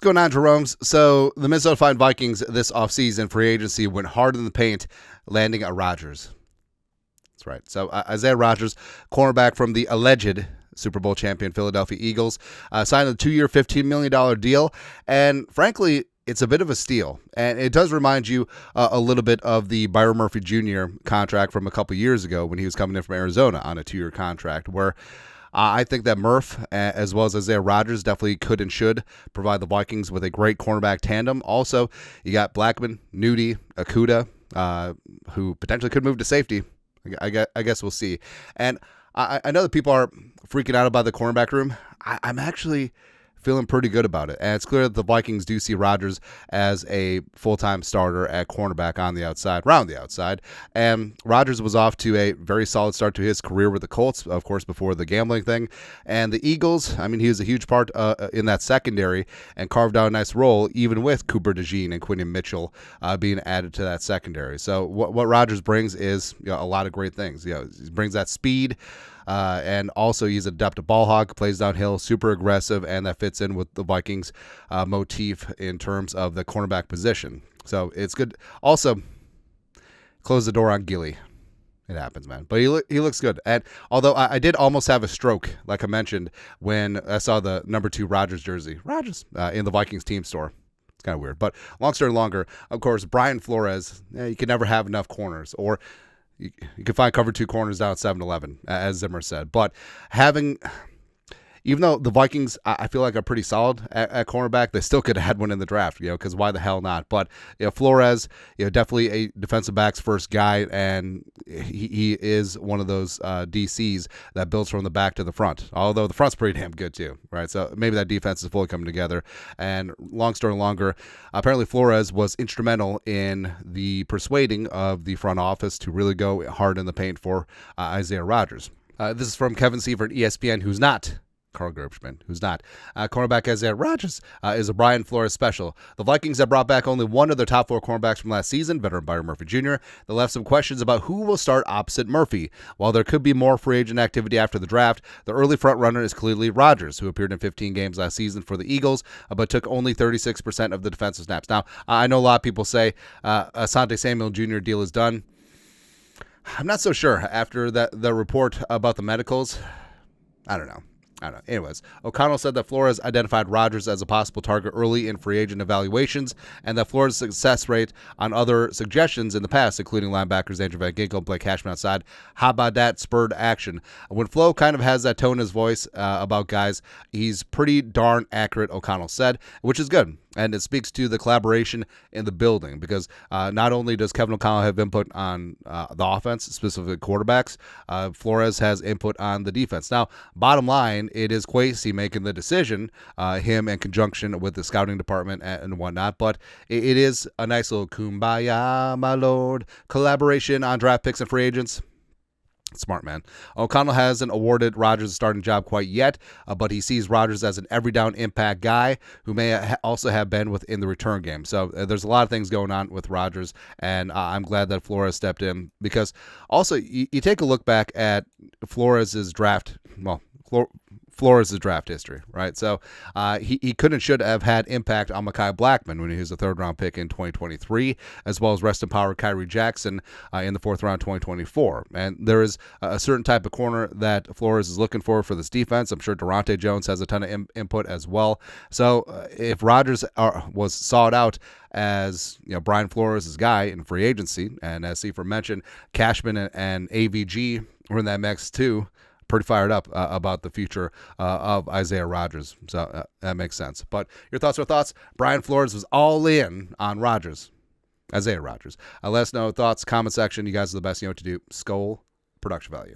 going on, Jerome's? So the Minnesota Vikings this offseason free agency went hard in the paint, landing a Rodgers. That's right. So Isaiah Rodgers, cornerback from the alleged Super Bowl champion Philadelphia Eagles, signed a 2-year, $15 million deal. And frankly, it's a bit of a steal. And it does remind you a little bit of the Byron Murphy Jr. contract from a couple years ago when he was coming in from Arizona on a 2-year contract, where I think that Murph, as well as Isaiah Rodgers, definitely could and should provide the Vikings with a great cornerback tandem. Also, you got Blackman, Nudie, Okudah, who potentially could move to safety. I guess we'll see. And I know that people are freaking out about the cornerback room. I'm actually feeling pretty good about it. And it's clear that the Vikings do see Rodgers as a full-time starter at cornerback on the outside, around the outside. And Rodgers was off to a very solid start to his career with the Colts, of course, before the gambling thing. And the Eagles, I mean, he was a huge part in that secondary and carved out a nice role, even with Cooper DeJean and Quinton Mitchell being added to that secondary. So what Rodgers brings is a lot of great things. He brings that speed, and also he's an adept ball hawk, plays downhill, super aggressive, and that fits in with the Vikings motif in terms of the cornerback position. So it's good. Also, close the door on Gilly. It happens, man. But he looks good. And although I did almost have a stroke, like I mentioned, when I saw the number 2 Rodgers jersey, in the Vikings team store. It's kind of weird. But long story longer, of course, Brian Flores, you can never have enough corners. Or you can find cover 2 corners down at 7-Eleven, as Zimmer said. But even though the Vikings, I feel like, are pretty solid at cornerback, they still could have had one in the draft, because why the hell not? But Flores, definitely a defensive backs first guy, and he is one of those DCs that builds from the back to the front. Although the front's pretty damn good too, right? So maybe that defense is fully coming together. And long story longer, apparently Flores was instrumental in the persuading of the front office to really go hard in the paint for Isaiah Rodgers. This is from Kevin Seaver at ESPN, who's not Carl Gerbschman, who's not. Cornerback Isaiah Rodgers is a Brian Flores special. The Vikings have brought back only one of their top 4 cornerbacks from last season, veteran Byron Murphy Jr. They left some questions about who will start opposite Murphy. While there could be more free agent activity after the draft, the early front runner is clearly Rodgers, who appeared in 15 games last season for the Eagles, but took only 36% of the defensive snaps. Now, I know a lot of people say Asante Samuel Jr. deal is done. I'm not so sure after the report about the medicals. I don't know. Anyways, O'Connell said that Flores identified Rodgers as a possible target early in free agent evaluations, and that Flores' success rate on other suggestions in the past, including linebackers Andrew Van Ginkel and Blake Cashman outside, how about that, spurred action. When Flo kind of has that tone in his voice about guys, he's pretty darn accurate, O'Connell said, which is good. And it speaks to the collaboration in the building, because not only does Kevin O'Connell have input on the offense, specifically quarterbacks, Flores has input on the defense. Now, bottom line, it is Kwesi making the decision, him in conjunction with the scouting department and whatnot, but it is a nice little kumbaya, my lord, collaboration on draft picks and free agents. Smart man. O'Connell hasn't awarded Rodgers a starting job quite yet, but he sees Rodgers as an every down impact guy who may also have bandwidth in the return game. So there's a lot of things going on with Rodgers, and I'm glad that Flores stepped in, because also you take a look back at Flores' draft history, right? So he could and should have had impact on Mekhi Blackman when he was a 3rd-round pick in 2023, as well as rest in power Kyrie Jackson in the 4th round 2024. And there is a certain type of corner that Flores is looking for this defense. I'm sure Durante Jones has a ton of input as well. So if Rodgers was sought out as Brian Flores' guy in free agency, and as Seifert mentioned, Cashman and AVG were in that mix too, pretty fired up about the future of Isaiah Rodgers. So that makes sense. But your thoughts are thoughts. Brian Flores was all in on Rodgers, Isaiah Rodgers. Let us know thoughts, comment section. You guys are the best. You know what to do. Skol, production value.